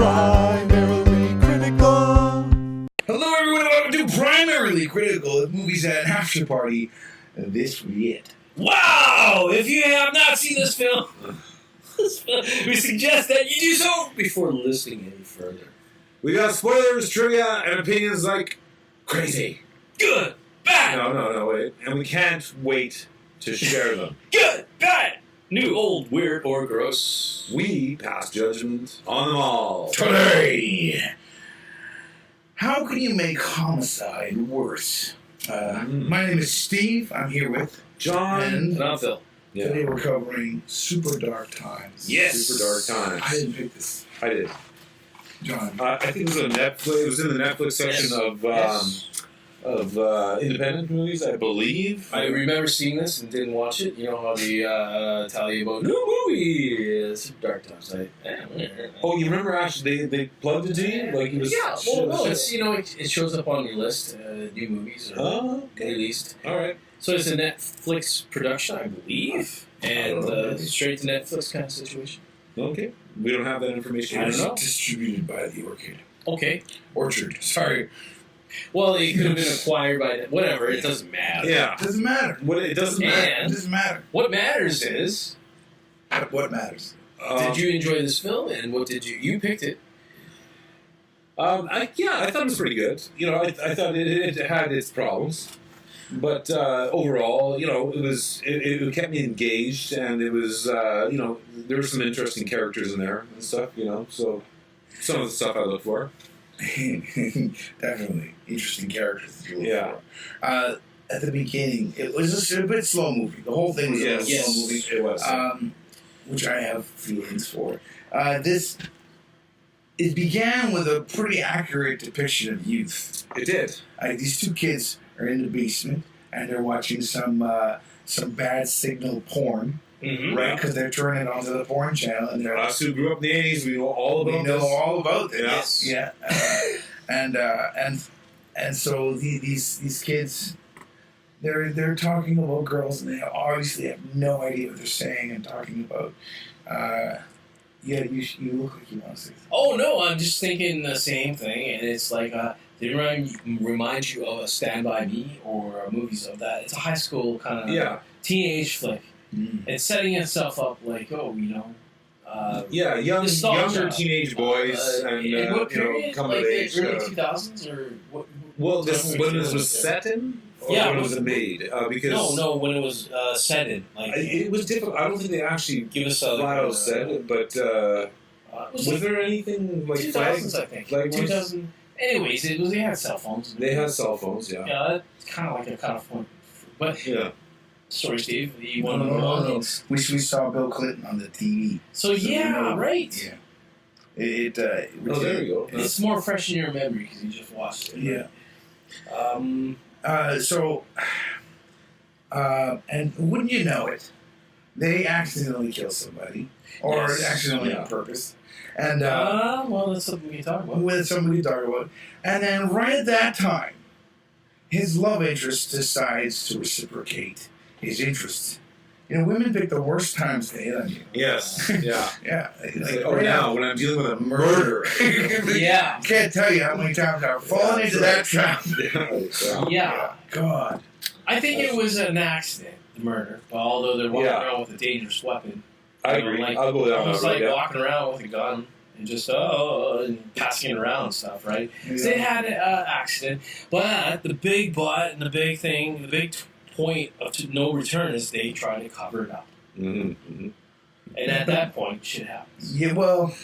Primarily Critical. Hello, everyone, and welcome to Primarily Critical, Movies at an After Party. This we it. Wow! If you have not seen this film, we suggest that you do so before listening any further. We got spoilers, trivia, and opinions like crazy. Good, bad, No, wait. And we can't wait to share them. good, bad, new, old, weird, or gross. We pass judgment on them all. Today, how can you make homicide worse? My name is Steve. I'm here with John. And I'm Phil. Today we're covering Super Dark Times. Yes. Super Dark Times. I didn't pick this, I did. John. I think it was on Netflix. It was in the Netflix section of independent movies, I believe. I remember seeing this and didn't watch it. You know how they tell you about new movies, Dark Times. Oh, you remember actually they plugged it to you? Like it was. Yeah, well, no, it's it shows up on your list, new movies are released. All right. So it's a Netflix production, I believe, and straight to Netflix kind of situation. Okay. We don't have that information. I don't know. Distributed by the Orchid. Okay. Orchard. Sorry. Well, it could have been acquired by whatever. It doesn't matter. Yeah. It doesn't matter. It doesn't matter. It doesn't matter. What matters is, What matters? did you enjoy this film, and what did you picked it? I thought it was pretty good. I thought it had its problems, but overall, it kept me engaged, and it was, there were some interesting characters in there and stuff. So some of the stuff I look for. Definitely interesting characters to look Yeah. for. At the beginning, it was just a bit slow movie. The whole thing was a slow movie. It was. Which I have feelings for. It began with a pretty accurate depiction of youth. It did. These two kids are in the basement and they're watching some bad signal porn, Mm-hmm. right? Because they're turning it onto the porn channel, and they're Us who grew up in the 80s, we know all about this. all about this. Yeah. Yeah. And so these kids, they're talking about girls, and they obviously have no idea what they're saying and talking about. You look like you want to say something. Oh no, I'm just thinking the same thing, and it's like they remind you of a Stand By Me or movies of that. It's a high school kind of teenage flick. Mm. It's setting itself up like, younger teenage boys, in what period? coming Like of age. the early 2000s or what? When when this was set in, or Yeah, when was it made? Because No, when it was set in. Like it was difficult. I don't think they actually give us a flat out said it, but was there anything like 2000s? I think flag 2000. Anyways, they had cell phones. They had cell phones, yeah. Yeah, it's kind of like a kind of fun. But Yeah. sorry, Steve. You No, want to no. We saw Bill Clinton on the TV. So yeah, right. Yeah. It There you go. It's more fresh in your memory because you just watched it. Yeah. Right? And wouldn't you know it, they accidentally kill somebody, or Yes. accidentally Yeah. on purpose, and well, that's something we can talk about. with somebody to talk about. And then right at that time, his love interest decides to reciprocate his interests. Women pick the worst times to hit on you. Yes. Yeah. Yeah. Now when I'm dealing with a murder. Yeah. Can't tell you how many times I've fallen into that trap. Yeah. God. I think it was an accident, the murder. Although they're walking around with a dangerous weapon. I agree. Like, I'll go down almost that road. like Yeah. walking around with a gun and just and passing it around and stuff, right? So they had an accident, but the big point of no return is they try to cover it up. Mm-hmm. Mm-hmm. And at that point, shit happens. Yeah, well,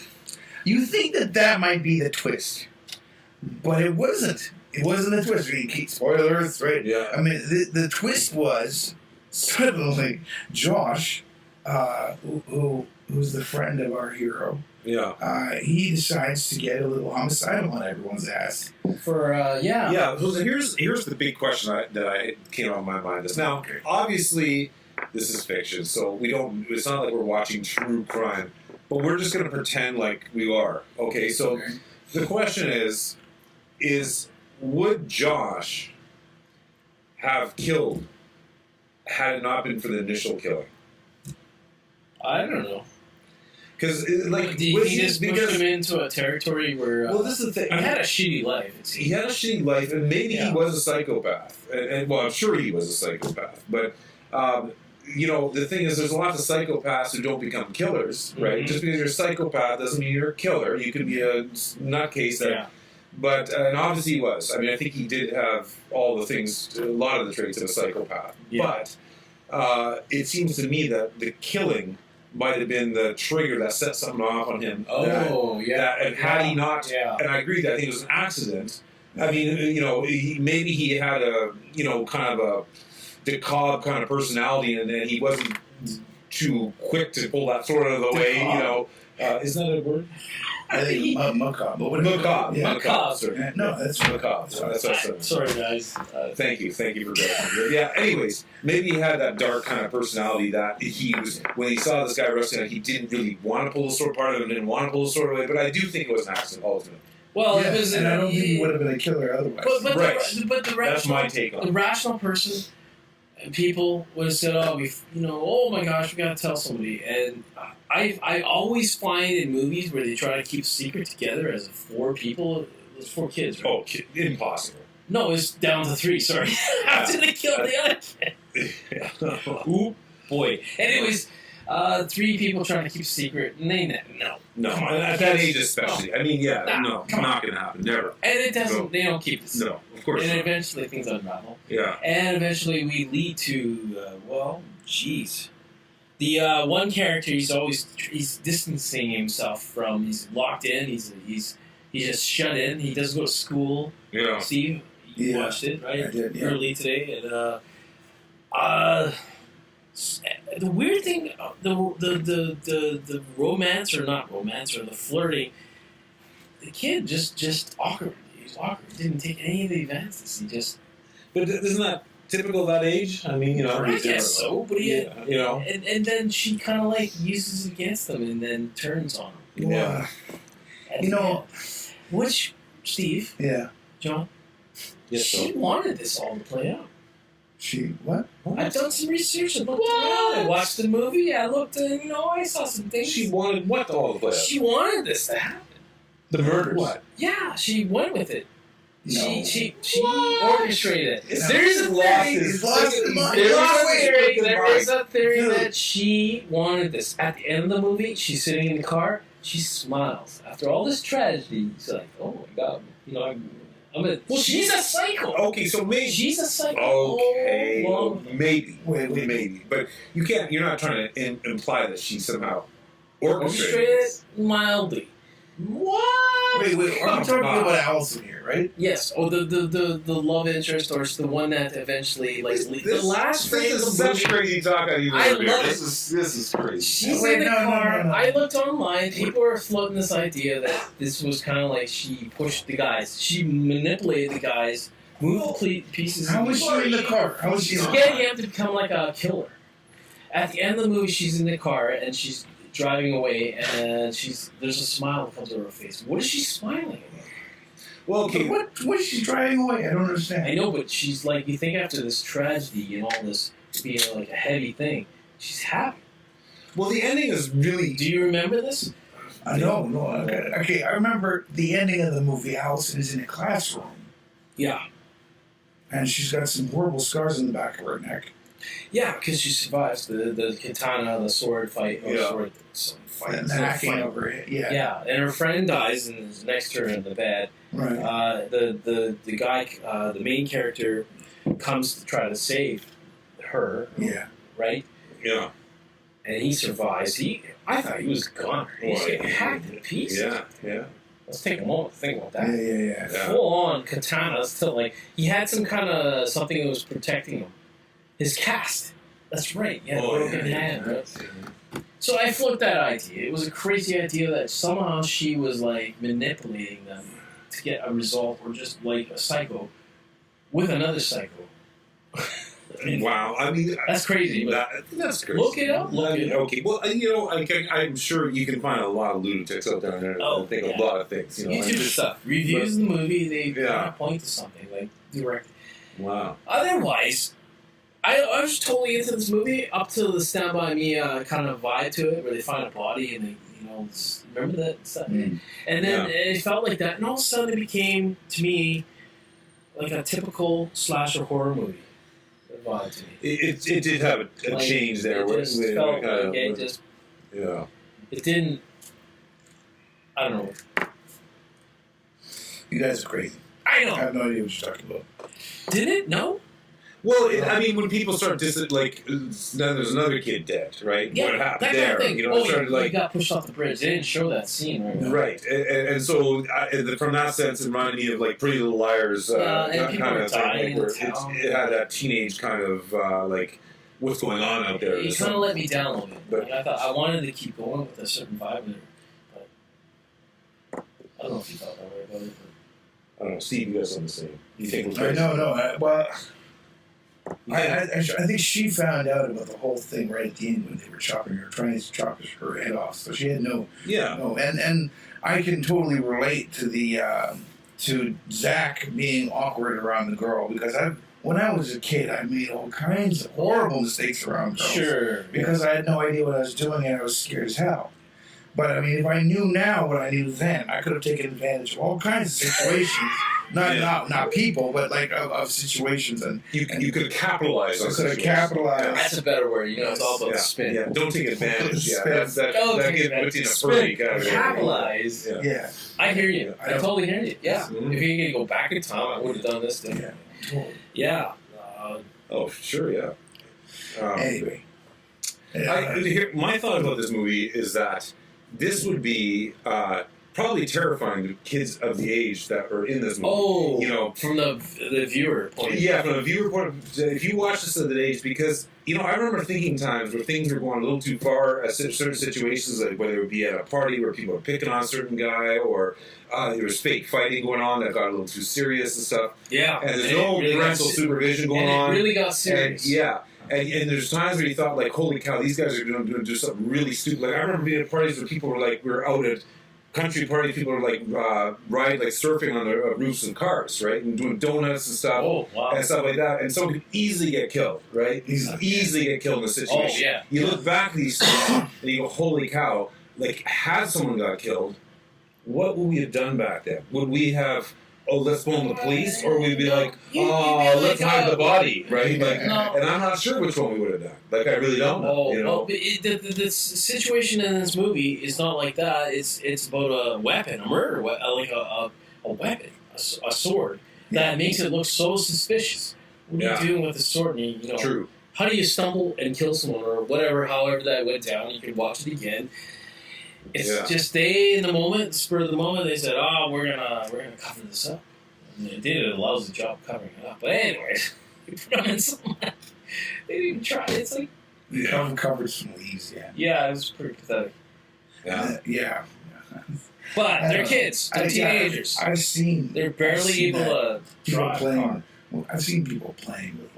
you think that might be the twist, but it wasn't. It wasn't the twist. Spoilers, right? Yeah. I mean, the twist was suddenly Josh, who's the friend of our hero, he decides to get a little homicidal on everyone's ass. Yeah. So here's the big question that came on my mind. Now, obviously, this is fiction, so we don't. It's not like we're watching true crime, but we're just going to pretend like we are. Okay. So the question is would Josh have killed had it not been for the initial killing? I don't know. Because like, he just pushed him into a territory where well, this is the thing. He had a shitty life. He had a shitty life, and maybe he was a psychopath. And well, I'm sure he was a psychopath. But the thing is, there's lots of psychopaths who don't become killers, right? Just because you're a psychopath doesn't mean you're a killer. You can be a nutcase that. Yeah. But and obviously he was. I mean, I think he did have all the things, a lot of the traits of a psychopath. Yeah. But it seems to me that the killing might have been the trigger that set something off on him. And had he not, and I agree that I think it was an accident. I mean, maybe he had a, kind of a macabre kind of personality, and then he wasn't too quick to pull that sword out of the way. Isn't that a word? I think macabre. Macabre. Yeah. Macabre. No, that's macabre. That's what I said. Sorry, guys. Thank you for that. Yeah. Anyways, maybe he had that dark kind of personality that he was. When he saw this guy wrestling, he didn't really want to pull the sword. Part of him didn't want to pull the sword away. But I do think it was an accident ultimately. Well, it was, and I don't think he would have been a killer otherwise. But the that's my take on it. The rational person, people would have said, oh my gosh, we got to tell somebody. And I always find in movies where they try to keep a secret together as 4 people, there's 4 kids, right? Oh, impossible. No, it's down to 3, sorry. After they killed the other kid. Ooh, boy. Anyways, 3 people trying to keep a secret, and no, at that age especially. I mean, not going to happen, never. And it doesn't. They don't keep this. No, of course. And eventually things unravel. Yeah. And eventually we lead to the one character. He's distancing himself from. He's locked in. He's just shut in. He doesn't go to school. Yeah. Steve, you watched it, right? I did. Yeah. Early today, and the weird thing, the romance or not romance or the flirting, the kid just awkward. He's awkward. He didn't take any of the advances. He just. But isn't that typical of that age? I mean, I guess so. But and then she kind of like uses it against him and then turns on him. Yeah. Which Steve? Yeah. John. Yes, she wanted this all to play out. She what? I've done some research. I looked around. I watched the movie. I looked, I saw some things. She wanted what all the play out? She wanted this to happen. The murders. What? Yeah, she went with it. No. She orchestrated it. There is a theory that she wanted this. At the end of the movie, she's sitting in the car. She smiles. After all this tragedy, she's like, "Oh my God, she's a psycho." Okay, so maybe she's a psycho. Okay, maybe, maybe, but you can't. You're not trying to imply that she somehow orchestrated it mildly. What? Wait. I'm talking about Allison here, right? Yes. Oh, the love interest, or the one that eventually the last frame of the movie. Such crazy talk. I love it. This is crazy. She's in the car. No. I looked online. People were floating this idea that this was kind of like she pushed the guys. She manipulated the guys, moved the pieces. How was she in the car? How was she? She's getting him to become like a killer. At the end of the movie, she's in the car and she's driving away, and there's a smile that comes over her face. What is she smiling at? Well, okay. What is she driving away? I don't understand. I know, but she's like, you think after this tragedy and all this being like a heavy thing, she's happy. Well, the ending is really. Do you remember this? No. Okay, I remember the ending of the movie. Allison is in a classroom. Yeah. And she's got some horrible scars in the back of her neck. Yeah, because she survives the katana, the sword fight, sword fight, and hacking over her head. Yeah. Yeah, and her friend dies and is next to her in the bed. Right. The guy, the main character, comes to try to save her. Yeah. Right. Yeah. And he survives. I thought he was gone. He's getting hacked in pieces. Yeah. Let's take a moment to think about that. Yeah. Full on katana. Still, like he had some kind of something that was protecting him. His cast. That's right. Yeah, broken hand. Right? So I floated that idea. It was a crazy idea that somehow she was like manipulating them to get a result, or just like a psycho with another psycho. Wow. I mean, that's crazy. That's crazy. Look it up. Okay. Well, I'm sure you can find a lot of lunatics out there that think a lot of things. YouTube stuff. Reviews the movie. They point to something like direct. Wow. Otherwise, I was totally into this movie up to the Stand By Me kind of vibe to it, where they find a body and remember that stuff? And then it felt like that, and all of a sudden it became, to me, like a typical slasher horror movie. Vibe to me. It did have a change there. It just felt like it just... Yeah. It didn't... I don't know. You guys are crazy. I know. I have no idea what you're talking about. Did it? No? Well, I mean, when people start now there's another kid dead, right? Yeah, what happened that there? kind of thing. You know, it started he got pushed off the bridge. They didn't show that scene, right? Right, and so from that sense, it reminded me of like Pretty Little Liars, and people kind were of thing, dying in where the town. it had that teenage kind of like what's going on out there. It kind of let me down a little bit. But- Like, I thought I wanted to keep going with a certain vibe there, but I don't know if you felt that way about it. I don't know, Steve, you guys on the same. You think it was No. I think she found out about the whole thing right at the end when they were trying to chop her head off. So she had no. And I can totally relate to the to Zach being awkward around the girl because when I was a kid, I made all kinds of horrible mistakes around girls. Sure. Because I had no idea what I was doing and I was scared as hell. But I mean, if I knew now what I knew then, I could have taken advantage of all kinds of situations. Not people, but like of situations, and you could have capitalized on. Could have capitalized. That's a better word. It's all about spin. Yeah, don't take advantage. Yeah, Spin. that gets in a furry category. Capitalize. Yeah. I hear you. I totally hear you. Yeah. Mm-hmm. If you could go back in time, I would have done this thing. Yeah. Totally. Yeah. Oh, sure, yeah. Anyway. My thought about this movie is that this would be probably terrifying to kids of the age that are in this movie. Oh, from the viewer point of view. Yeah, from a viewer point of view. If you watch this at that age, because, I remember thinking times where things were going a little too far at certain situations, like whether it be at a party where people were picking on a certain guy, or there was fake fighting going on that got a little too serious and stuff. Yeah. And there's no parental supervision going on. And it really got serious. And there's times where you thought, like, holy cow, these guys are doing do something really stupid. Like, I remember being at parties where people were like, we were out at country parties, people were like surfing on the roofs of cars, right? And doing donuts and stuff. Oh, wow. And stuff like that. And someone could easily get killed, right? Easily get killed in a situation. Oh, yeah. You look back at these things and you go, holy cow, like, had someone got killed, what would we have done back then? Would we have, let's phone the police? Or would we be like, let's hide the body, right? Like, No. And I'm not sure which one we would have done. Like, I really don't know. Well, the situation in this movie is not like that. It's about a weapon, a murder, like a weapon, a sword, that makes it look so suspicious. What are you doing with a sword? And True. How do you stumble and kill someone or whatever, however that went down? You can watch it again. It's just in the moment, the spur of the moment, they said, we're gonna cover this up. And they did a lousy job covering it up. But anyways, we put them in some... They didn't even try. It's like... Covered some leaves, yeah. Yeah, it was pretty pathetic. Yeah. But they're kids. They're teenagers. I've seen... They're barely able to drive a car. I've seen people playing with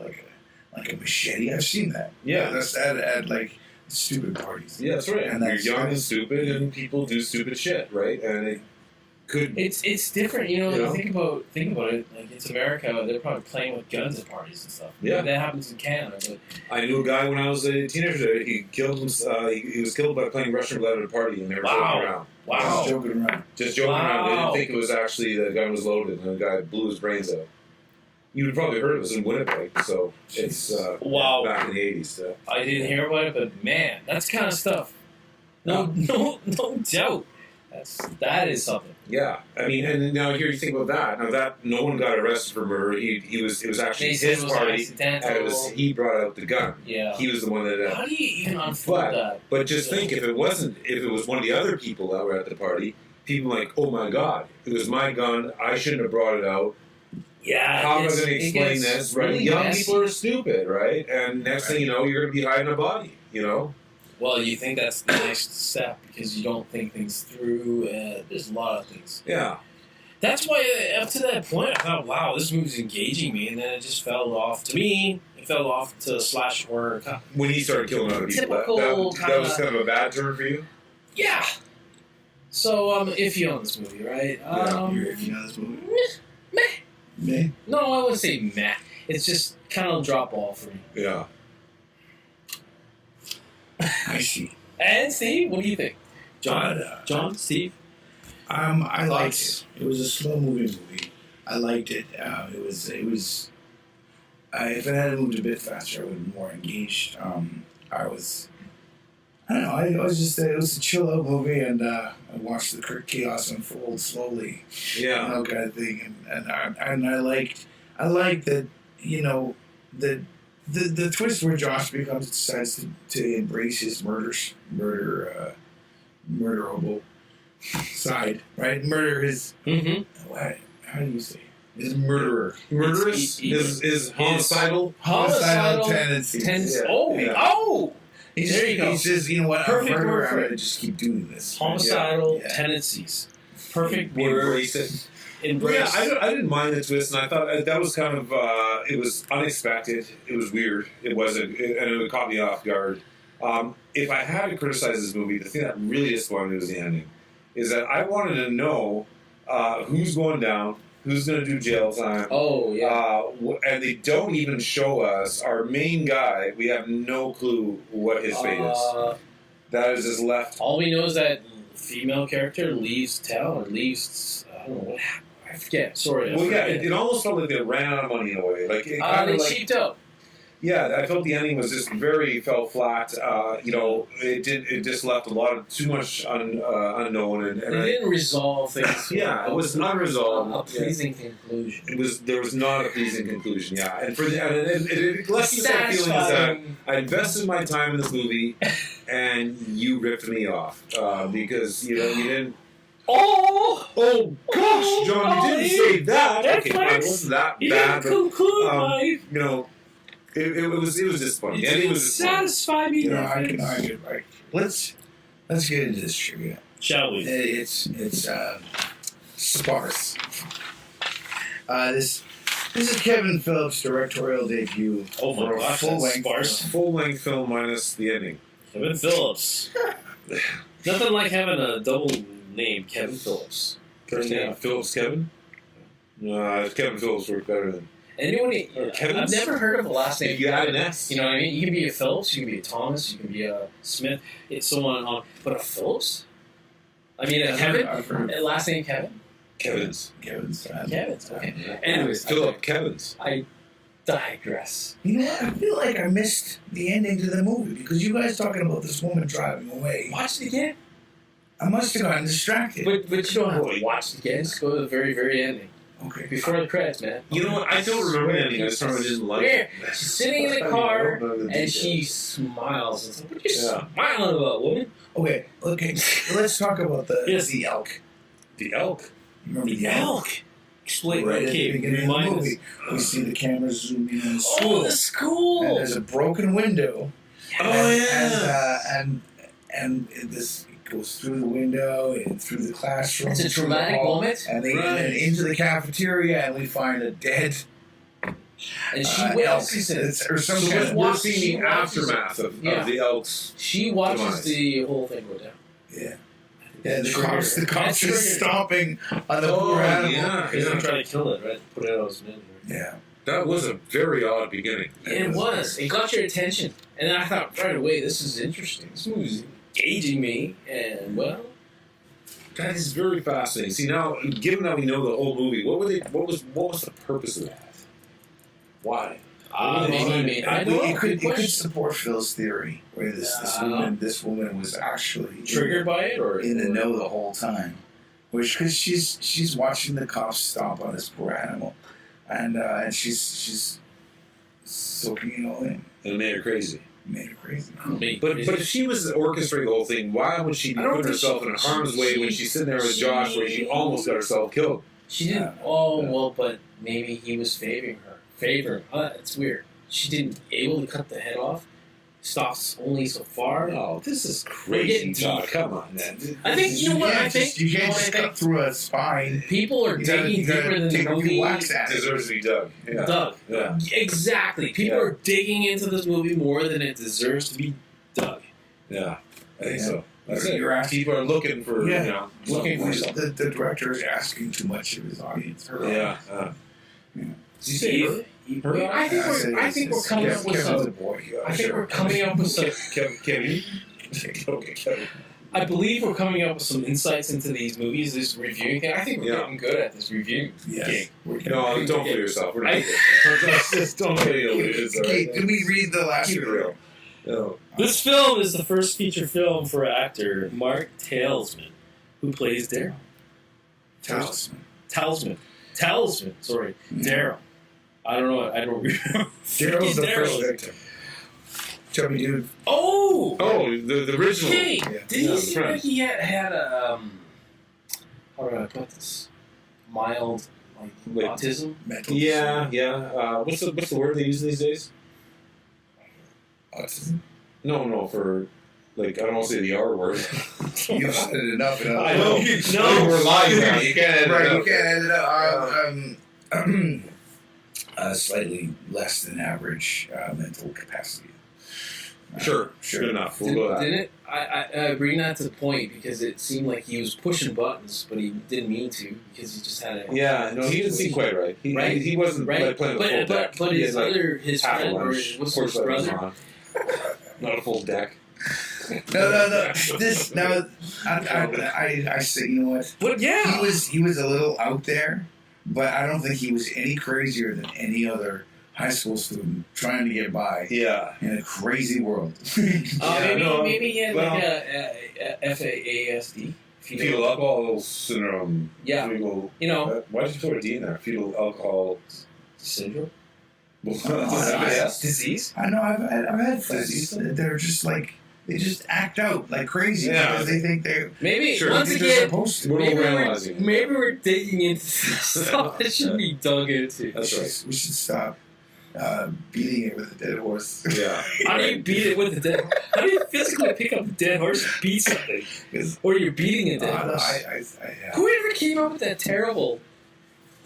like a machete. I've seen that. Yeah. That's at like stupid parties. Yeah, that's right. And you're young and stupid, and people do stupid shit, right? And it could. It's different, Think about it. Like, it's America. They're probably playing with guns at parties and stuff. Yeah, that happens in Canada. But I knew a guy when I was a teenager. He killed him. He was killed by playing Russian roulette at a party, and they were joking around. Wow. Just joking around. Just joking around. They didn't think it was actually the gun was loaded, and the guy blew his brains out. You would probably heard it was in Winnipeg, so it's back in the 80s. So. I didn't hear about it, but man, that's kind of stuff. No doubt. That is something. Yeah, I mean, and now here you think about that. Now that no one got arrested for murder, it was actually his party, and he brought out the gun. Yeah, he was the one that. How do you even unfold that? But just think, if it was one of the other people that were at the party, people like, oh my God, it was my gun. I shouldn't have brought it out. Yeah, how am I going to explain this? Right, really young messy. people are stupid, right? And next thing you know, you're going to be hiding a body. Well, you think that's the next step because you don't think things through. There's a lot of things. Yeah. That's why up to that point I thought, wow, this movie's engaging me, and then it just fell off. To me, it fell off to slash horror. When he started killing other people, that was kind of a bad turn for you? Yeah. So I'm iffy on this movie, right? You're iffy on this movie? Meh. Meh? No, I wouldn't say meh. It's just kind of a drop ball for me. Yeah. I see. And Steve, what do you think? John, Steve. I liked it. It was a slow moving movie. I liked it. It was. If it had moved a bit faster, I would have been more engaged. I don't know. I was just. It was a chill out movie, and I watched the chaos unfold slowly. Yeah. Kind of thing, and I liked that. The twist where Josh decides to embrace his murder hobo side, right? Murder his. Mm-hmm. How do you say? His murderer. Murderous is homicidal. Homicidal tendencies. Yeah. Oh. There you go. He says, you know what? Perfect I'm word for going it. to just keep doing this. Homicidal tendencies. Perfect word. Embrace it. Embrace. Yeah, I didn't mind the twist, and I thought that was kind of it was unexpected. It was weird. It wasn't, and it caught me off guard. If I had to criticize this movie, the thing that really disappointed me was the ending. Is that I wanted to know who's going down, who's going to do jail time. Oh yeah. And they don't even show us our main guy. We have no clue what his fate is. That is just left. All we know is that female character leaves town or leaves. I don't know what happened. I forget. Sorry. Well, yeah, it almost felt like they ran out of money in a way. Like it they cheaped out. Yeah, I felt the ending was just fell flat. It just left too much unknown, and it didn't resolve things. Yeah, it was not resolved. A pleasing conclusion. There was not a pleasing conclusion. Yeah, and it left me that feeling that I invested my time in this movie, and you ripped me off because you didn't. Oh gosh, John, you didn't say that. Okay, fine, it wasn't that bad. But, It was disappointing. It was satisfy me. Let's get into this trivia. Shall we? It's sparse. This is Kevin Phillips' directorial debut. Oh my gosh, full length film minus the ending. Kevin Phillips. Nothing like having a double name, Kevin Phillips. First name Phillips Kevin. No, Kevin Phillips worked better than. I've never heard of a last name. You add an S. You know what I mean? You can be a Phillips, you can be a Thomas, you can be a Smith. It's someone on, but a Phillips. I mean, a Kevin. Last name Kevin. Kevin's. Okay. Anyways, Philip Kevin's. I digress. You know what? I feel like I missed the ending to the movie because you guys talking about this woman driving away. Watch it again. I must have gotten distracted. But you don't have to watch it again. Just go to the very, very ending. Okay. Before the credits, man. You know what? I don't remember the ending. I just remember I didn't like it. She's sitting in the car and she smiles. It's like, what are you smiling about, woman? Okay. Let's talk about the elk. The elk? Remember the elk? Explain. Right at the beginning of the movie, we see the camera zooming in the school. Oh, the school! And there's a broken window. And this goes through the window and through the classroom. It's a dramatic moment. And then into the cafeteria, and we find a dead. And she witnesses it. Or some kind of. We're seeing the aftermath of the elk's. She watches the whole thing go down. Yeah. Yeah, the cops are stomping on the poor animal. Yeah, he's going to try to kill it, right? Put it out his men. Yeah. That was a very odd beginning. It was. It got your attention. And I thought right away, this is interesting. This movie's engaging me. And, well... That is very fascinating. See, now, given that we know the whole movie, what was the purpose of that? Why? It could support Phil's theory, where this woman was actually triggered by it, or in the know the whole time, because she's watching the cops stomp on this poor animal, and she's soaking it all in. And it made her crazy. But if she was orchestrating the whole thing, why would she be putting herself in harm's way when she's sitting there with Josh, where she almost got herself killed? She didn't. Well, but maybe he was favoring her. It's weird. She didn't able to cut the head off. Stops only so far. Oh, this is crazy, Todd. Come on, man. I think you know what I think. You can't just cut through a spine. People are digging deeper than the movie. Deserves to be dug. Yeah. Dug. Yeah. Exactly. People are digging into this movie more than it deserves to be dug. Yeah, I think so. That's it. People are looking for, looking for something. The director is asking too much of his audience. Steve, I think we're coming up with some. I think we're coming up with some. Kevin. Okay, Kevin. I believe we're coming up with some insights into these movies, this reviewing thing. I think we're getting good at this reviewing game. No, don't fool yourself. We're not good. Don't get it. Okay, can we read the last real? No. This film is the first feature film for actor Mark Talesman, who plays Daryl. Talisman. Sorry, Daryl. I don't know. I don't remember. Daryl's the first victim. Chubby dude. Oh, the original. Hey, did he seem like he had a how do I put this? Mild autism. Mental. Yeah. What's the word they use these days? Autism. No, for I don't want to say the R word. You've said it enough. I know. No, we're lying now. You can't edit it out. You can't edit it out. Slightly less than average mental capacity. Sure. Good enough. We'll go with that. Didn't it? I bring that to the point because it seemed like he was pushing buttons, but he didn't mean to because he just had a. Yeah, no, he didn't seem quite right. He wasn't playing the full deck. But his friend, or what's his brother? Not a full deck. No. This now, I say, you know what? But yeah, he was a little out there, but I don't think he was any crazier than any other high school student trying to get by. Yeah, in a crazy world. Maybe he had a FASD. Fetal alcohol syndrome. Yeah, why did you throw a D in there? Fetal alcohol syndrome. Disease. I know. I've had friends. They're just they just act out like crazy because they think they're once again. Maybe we're digging into stuff that should be dug into. That's right. We should stop beating it with a dead horse. Yeah. How do you beat it with a dead? How do you physically pick up a dead horse and beat something? Or you're beating a dead horse? Whoever came up with that terrible?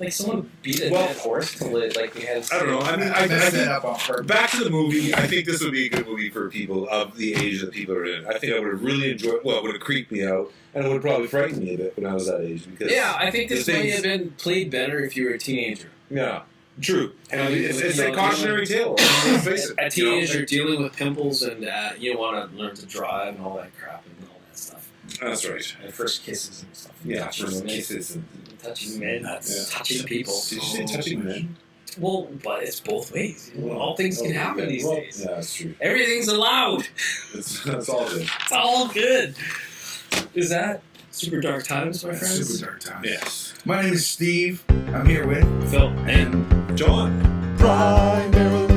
Someone beat a dead horse till it they had. I don't know. I mean, I think back to the movie. I think this would be a good movie for people of the age that people are in. I think I would have really enjoyed. Well, it would have creeped me out, and it would probably frighten me a bit when I was that age. Because I think this might have been played better if you were a teenager. Yeah, true. And it's a cautionary tale. Let's face it. A teenager dealing with pimples and you want to learn to drive and all that crap and all that stuff. That's right. And first kisses and stuff. Yeah, first kisses and touching men, touching people. Did you say touching men? Well, but it's both ways. All things can happen these days. Yeah, that's true. Everything's allowed. It's all good. It's all good. Is that Super Dark Times, my friends? Super Dark Times. Yes. My name is Steve. I'm here with Phil and John. Primarily